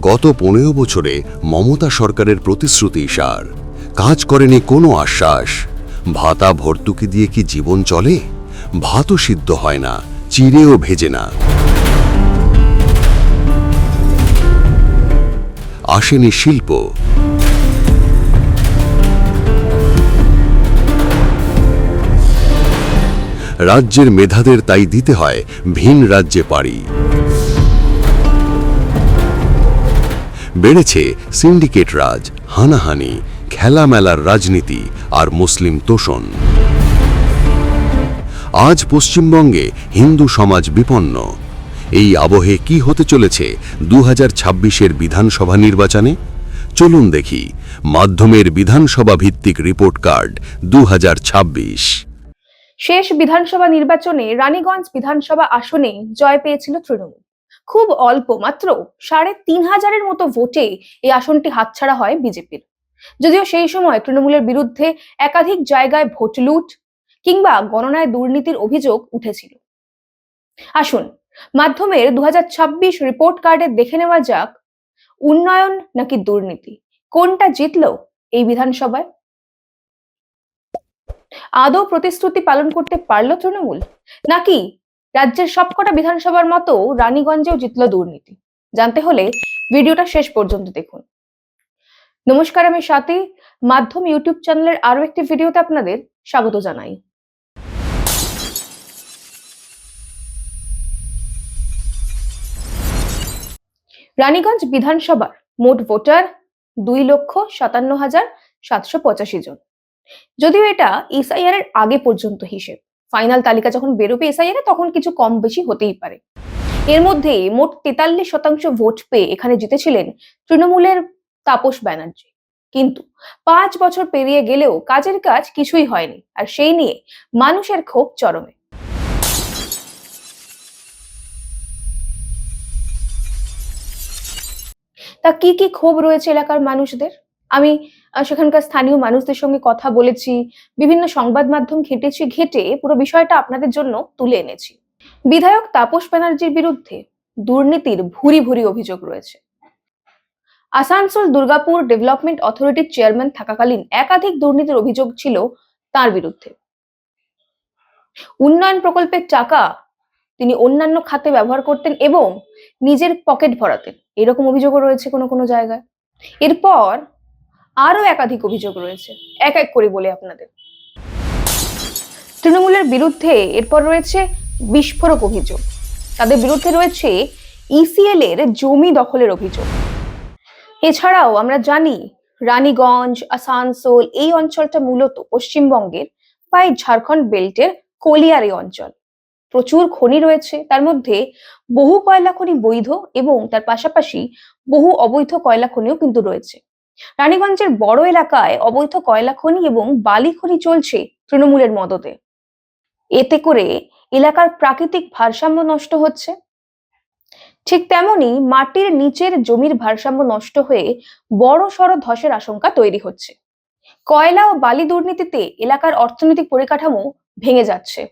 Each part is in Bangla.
গত 15 বছরে মমতা সরকারের প্রতিশ্রুতি সার, কাজ করেনি কোনো আশ্বাস। ভাতা ভর্তুকি দিয়ে কি জীবন চলে? ভাতও সিদ্ধ হয় না, চিড়েও ভেজে না। আসেনি শিল্প, রাজ্যের মেধাদের তাই দিতে হয় ভিন রাজ্যে পাড়ি। বেড়েছে সিন্ডিকেট রাজ, হানাহানি, খেলামেলার রাজনীতি আর মুসলিম তোষণ। আজ পশ্চিমবঙ্গে হিন্দু সমাজ বিপন্ন। এই আবহে কি হতে চলেছে 2026-এর বিধানসভা নির্বাচনে? চলুন দেখি মাধ্যমের বিধানসভা ভিত্তিক রিপোর্ট কার্ড 2026। শেষ বিধানসভা নির্বাচনে রানীগঞ্জ বিধানসভা আসনে জয় পেয়েছিল তৃণমূল। খুব অল্প, মাত্র ৩,৫০০-এর মতো ভোটে এই আসনটি হাতছাড়া হয় বিজেপির। যদিও সেই সময় তৃণমূলের বিরুদ্ধে একাধিক জায়গায় ভোট লুট কিংবা গণনায় দুর্নীতির অভিযোগ উঠেছিল। আসুন মাধ্যমের 2026 রিপোর্ট কার্ডে দেখে নেওয়া যাক, উন্নয়ন নাকি দুর্নীতি, কোনটা জিতলো এই বিধানসভায়। আদৌ প্রতিশ্রুতি পালন করতে পারলো তৃণমূল, নাকি রাজ্যের সবকটা বিধানসভার মতো রানীগঞ্জেও জিতলো দুর্নীতি? জানতে হলে ভিডিওটা শেষ পর্যন্ত দেখুন। নমস্কার, আমি স্বাতী। মাধ্যম ইউটিউব চ্যানেলের আরো একটি ভিডিওতে আপনাদের স্বাগত জানাই। রানীগঞ্জ বিধানসভার মোট ভোটার 2,57,785 জন। যদিও এটা এসআইআর এর আগে পর্যন্ত হিসেব, ফাইনাল তালিকা যখন বেরোবে এসআইআর তখন কিছু কম বেশি হতেই পারে। এর মধ্যে মোট 43% ভোট পেয়ে এখানে জিতেছিলেন তৃণমূলের তাপস ব্যানার্জি। কিন্তু 5 বছর পেরিয়ে গেলেও কাজের কাজ কিছুই হয়নি, আর সেই নিয়ে মানুষের ক্ষোভ চরমে। তা কি কি ক্ষোভ রয়েছে এলাকার মানুষদের? আমি সেখানকার স্থানীয় মানুষদের সঙ্গে কথা বলেছি, বিভিন্ন সংবাদ মাধ্যম ঘেটে পুরো বিষয়টা আপনাদের জন্য তুলে এনেছি। বিধায়ক তাপস ব্যানার্জির বিরুদ্ধে দুর্নীতির ভুরি ভুরি অভিযোগ রয়েছে। আসানসোল দুর্গাপুর ডেভেলপমেন্ট অথরিটির চেয়ারম্যান থাকাকালীন একাধিক দুর্নীতির অভিযোগ ছিল তার বিরুদ্ধে। উন্নয়ন প্রকল্পের টাকা তিনি অন্যান্য খাতে ব্যবহার করতেন এবং নিজের পকেট ভরাতেন, এরকম অভিযোগও রয়েছে কোনো কোনো জায়গায়। এরপর আরো একাধিক অভিযোগ রয়েছে, এক এক করে বলে আপনাদের। তৃণমূলের বিরুদ্ধে এরপর রয়েছে বিস্ফোরক অভিযোগ। তাদের বিরুদ্ধে রয়েছে ইসিএল এর জমি দখলের অভিযোগ। এছাড়াও আমরা জানি রানীগঞ্জ, আসানসোল এই অঞ্চলটা মূলত পশ্চিমবঙ্গের বা ঝাড়খণ্ড বেল্টের কলিয়ারি অঞ্চল। প্রচুর খনি রয়েছে, তার মধ্যে বহু কয়লা খনি বৈধ এবং তার পাশাপাশি বহু অবৈধ কয়লা খনিও কিন্তু রয়েছে। রানীগঞ্জের বড় এলাকায় অবৈধ কয়লা খনি এবং বালি খনি চলছে তৃণমূলের মদতে। এতে করে এলাকার প্রাকৃতিক ভারসাম্য নষ্ট হচ্ছে। ঠিক তেমনি মাটির নিচের জমির ভারসাম্য নষ্ট হয়ে বড় সড় ধসের আশঙ্কা তৈরি হচ্ছে। কয়লা ও বালি দুর্নীতিতে এলাকার অর্থনৈতিক পরিকাঠামো ভেঙে যাচ্ছে।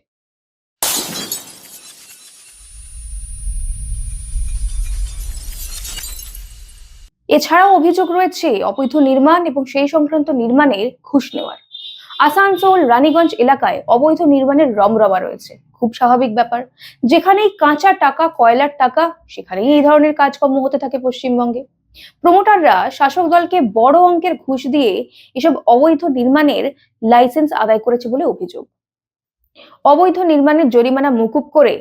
এছাড়াও অভিযোগ রয়েছে অবৈধ নির্মাণ এবং সেই সংক্রান্ত নির্মাণের ঘুষ নেওয়ার। আসানসোল রানীগঞ্জ এলাকায় অবৈধ নির্মাণের রমরমা রয়েছে, খুব স্বাভাবিক ব্যাপার। যেখানেই কাঁচা টাকা, কয়লার টাকা, সেখানেই এই ধরনের কাজকর্ম হতে থাকে পশ্চিমবঙ্গে। প্রমোটাররা শাসক দলকে বড় অঙ্কের ঘুষ দিয়ে এসব অবৈধ নির্মাণের লাইসেন্স আদায় করেছে বলে অভিযোগ। অবৈধ নির্মাণের জরিমানা মকুব করে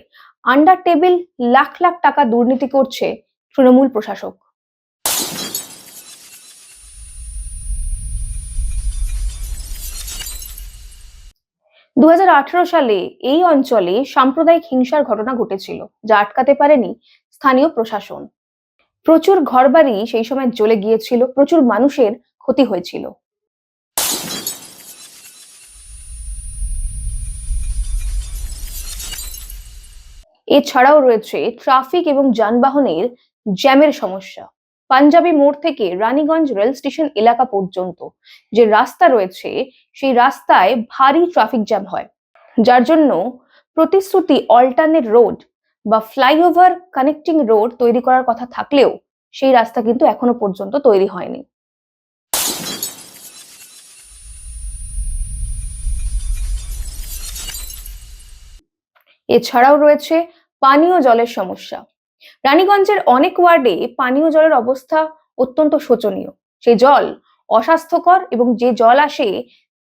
আন্ডার টেবিল লাখ লাখ টাকা দুর্নীতি করছে তৃণমূল প্রশাসক। দু সালে এই অঞ্চলে সাম্প্রদায়িক হিংসার ঘটনা ঘটেছিল, যা আটকাতে পারেনি স্থানীয় প্রশাসন। প্রচুর ঘরবাড়ি সেই সময় জ্বলে গিয়েছিল, প্রচুর মানুষের ক্ষতি হয়েছিল। এছাড়াও রয়েছে ট্রাফিক এবং যানবাহনের জ্যামের সমস্যা। পাঞ্জাবি মোড় থেকে রানীগঞ্জ রেল স্টেশন এলাকা পর্যন্ত যে রাস্তা রয়েছে, সেই রাস্তায় ভারী ট্রাফিক জ্যাম হয়, যার জন্য প্রতিশ্রুতি অল্টারনেট রোড বা ফ্লাইওভার কানেক্টিং রোড তৈরি করার কথা থাকলেও সেই রাস্তা কিন্তু এখনো পর্যন্ত তৈরি হয়নি। এছাড়াও রয়েছে পানীয় জলের সমস্যা। রানীগঞ্জের অনেক ওয়ার্ডে পানীয় জলের অবস্থা অত্যন্ত শোচনীয়। সেই জল অস্বাস্থ্যকর এবং যে জল আসে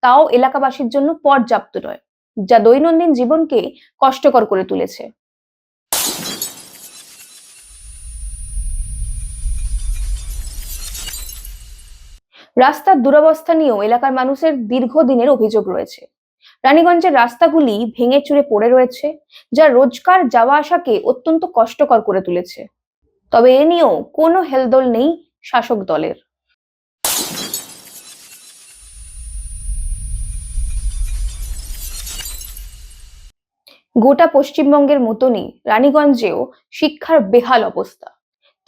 তাও এলাকাবাসীর জন্য পর্যাপ্ত নয়, যা দৈনন্দিন জীবনকে কষ্টকর করে তুলেছে। রাস্তার দুরবস্থা নিয়েও এলাকার মানুষের দীর্ঘদিনের অভিযোগ রয়েছে। রানীগঞ্জের রাস্তাগুলি ভেঙে চুরে পড়ে রয়েছে, যা রোজকার যাওয়া আসাকে অত্যন্ত কষ্টকর করে তুলেছে। তবে এ নিয়েও কোনো হেলদোল নেই শাসক দলের। গোটা পশ্চিমবঙ্গের মতনই রানীগঞ্জেও শিক্ষার বেহাল অবস্থা।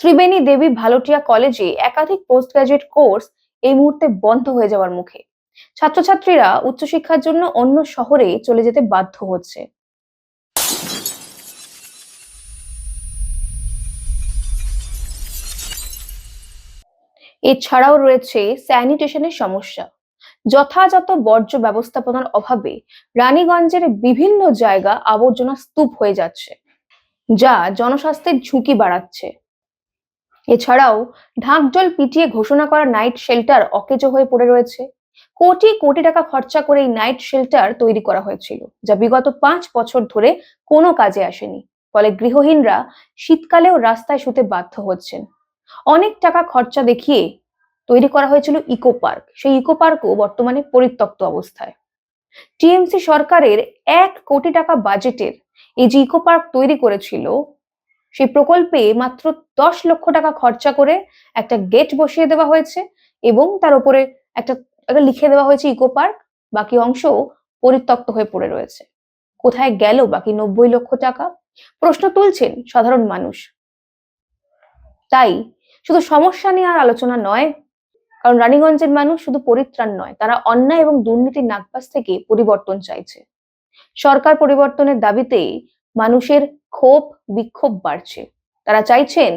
ত্রিবেণী দেবী ভালোটিয়া কলেজে একাধিক পোস্ট গ্রাজুয়েট কোর্স এই মুহূর্তে বন্ধ হয়ে যাওয়ার মুখে। ছাত্রছাত্রীরা উচ্চশিক্ষার জন্য অন্য শহরে চলে যেতে বাধ্য হচ্ছে। এছাড়াও রয়েছে স্যানিটেশনের সমস্যা। যথাযথ বর্জ্য ব্যবস্থাপনার অভাবে রানীগঞ্জের বিভিন্ন জায়গা আবর্জনা স্তূপ হয়ে যাচ্ছে, যা জনস্বাস্থ্যের ঝুঁকি বাড়াচ্ছে। এছাড়াও ঢাকঢোল পিটিয়ে ঘোষণা করা নাইট শেল্টার অকেজো হয়ে পড়ে রয়েছে। কোটি কোটি টাকা খরচা করে এই নাইট শেল্টার তৈরি করা হয়েছিল, যা বিগত 5 বছর ধরে কোনো কাজে আসেনি। ফলে গৃহহীনরা শীতকালেও রাস্তায় শুতে বাধ্য হচ্ছেন। অনেক টাকা খরচা দেখিয়ে তৈরি করা হয়েছিল ইকো পার্ক, সেই ইকো পার্কও বর্তমানে পরিত্যক্ত অবস্থায়। টিএমসি সরকারের 1 কোটি টাকা বাজেটের এই যে ইকো পার্ক তৈরি করেছিল, সেই প্রকল্পে মাত্র 10 লক্ষ টাকা খরচা করে একটা গেট বসিয়ে দেওয়া হয়েছে এবং তার উপরে একটা লিখে দেওয়া হয়েছে ইকো পার্ক। বাকি অংশ পরিত্যক্ত হয়ে পড়ে রয়েছে। কোথায় গেল বাকি 90 লক্ষ টাকা? প্রশ্ন তুলছেন সাধারণ মানুষ। তাই শুধু সমস্যা নিয়ে আর আলোচনা নয়, কারণ রানীগঞ্জের মানুষ শুধু পরিত্রাণ নয়, তারা অন্যায় এবং দুর্নীতির নাগপাশ থেকে পরিবর্তন চাইছে। সরকার পরিবর্তনের দাবিতে মানুষের ক্ষোভ বিক্ষোভ বাড়ছে। তারা চাইছেন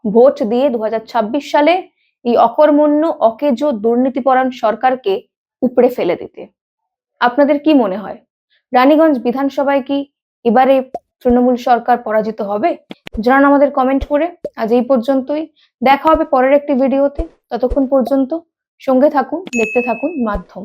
ভোট দিয়ে 2026 সালে এই অকর্মণ্য অকেজো দুর্নীতিপরায়ণ সরকারকে উপড়ে ফেলে দিতে। আপনাদের কি মনে হয়, রানীগঞ্জ বিধানসভায় কি এবারে তৃণমূল সরকার পরাজিত হবে? জানান আমাদের কমেন্ট করে। আজ এই পর্যন্তই, দেখা হবে পরের একটি ভিডিওতে। ততক্ষণ পর্যন্ত সঙ্গে থাকুন, দেখতে থাকুন মাধ্যম।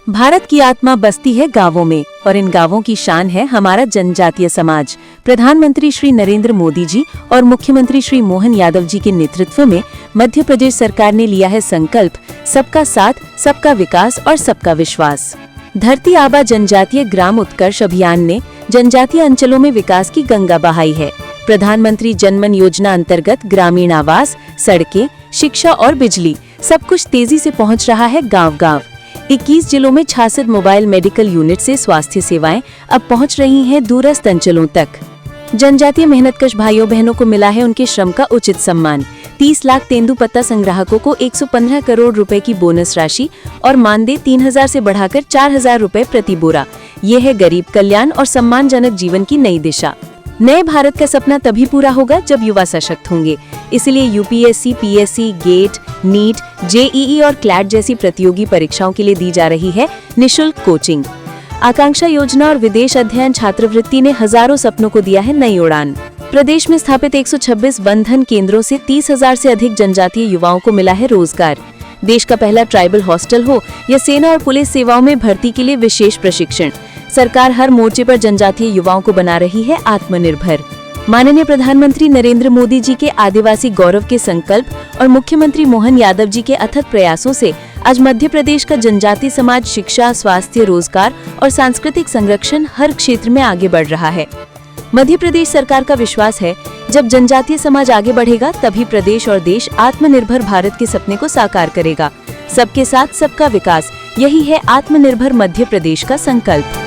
भारत की आत्मा बसती है गांवों में और इन गांवों की शान है हमारा जनजातीय समाज। प्रधानमंत्री श्री नरेंद्र मोदी जी और मुख्यमंत्री श्री मोहन यादव जी के नेतृत्व में मध्य प्रदेश सरकार ने लिया है संकल्प सबका साथ, सबका विकास और सबका विश्वास। धरती आबा जनजातीय ग्राम उत्कर्ष अभियान ने जनजातीय अंचलों में विकास की गंगा बहाई है। प्रधानमंत्री जनमन योजना अंतर्गत ग्रामीण आवास, सड़कें, शिक्षा और बिजली सब कुछ तेजी से पहुंच रहा है गांव-गांव। 21 जिलों में 66 मोबाइल मेडिकल यूनिट से स्वास्थ्य सेवाएं अब पहुंच रही हैं दूरस्थ अंचलों तक। जनजातीय मेहनतकश भाइयों बहनों को मिला है उनके श्रम का उचित सम्मान। 30 लाख तेंदुपत्ता संग्राहकों को 115 करोड़ रुपए की बोनस राशि और मानदेय 3000 से बढ़ाकर 4000 रुपए प्रति बोरा। ये है गरीब कल्याण और सम्मानजनक जीवन की नई दिशा। नए भारत का सपना तभी पूरा होगा जब युवा सशक्त होंगे। इसलिए UPSC, PSC, GATE, NEET, JEE और क्लैट जैसी प्रतियोगी परीक्षाओं के लिए दी जा रही है निशुल्क कोचिंग। आकांक्षा योजना और विदेश अध्ययन छात्रवृत्ति ने हजारों सपनों को दिया है नई उड़ान। प्रदेश में स्थापित 126 वनधन केंद्रों से 30,000 से अधिक जनजातीय युवाओं को मिला है रोजगार। देश का पहला ट्राइबल हॉस्टल हो या सेना और पुलिस सेवाओं में भर्ती के लिए विशेष प्रशिक्षण, सरकार हर मोर्चे पर जनजातीय युवाओं को बना रही है आत्मनिर्भर। माननीय प्रधानमंत्री नरेंद्र मोदी जी के आदिवासी गौरव के संकल्प और मुख्यमंत्री मोहन यादव जी के अथक प्रयासों से आज मध्य प्रदेश का जनजातीय समाज शिक्षा, स्वास्थ्य, रोजगार और सांस्कृतिक संरक्षण हर क्षेत्र में आगे बढ़ रहा है। मध्य प्रदेश सरकार का विश्वास है जब जनजातीय समाज आगे बढ़ेगा तभी प्रदेश और देश आत्मनिर्भर भारत के सपने को साकार करेगा। सबके साथ सबका विकास, यही है आत्मनिर्भर मध्य प्रदेश का संकल्प।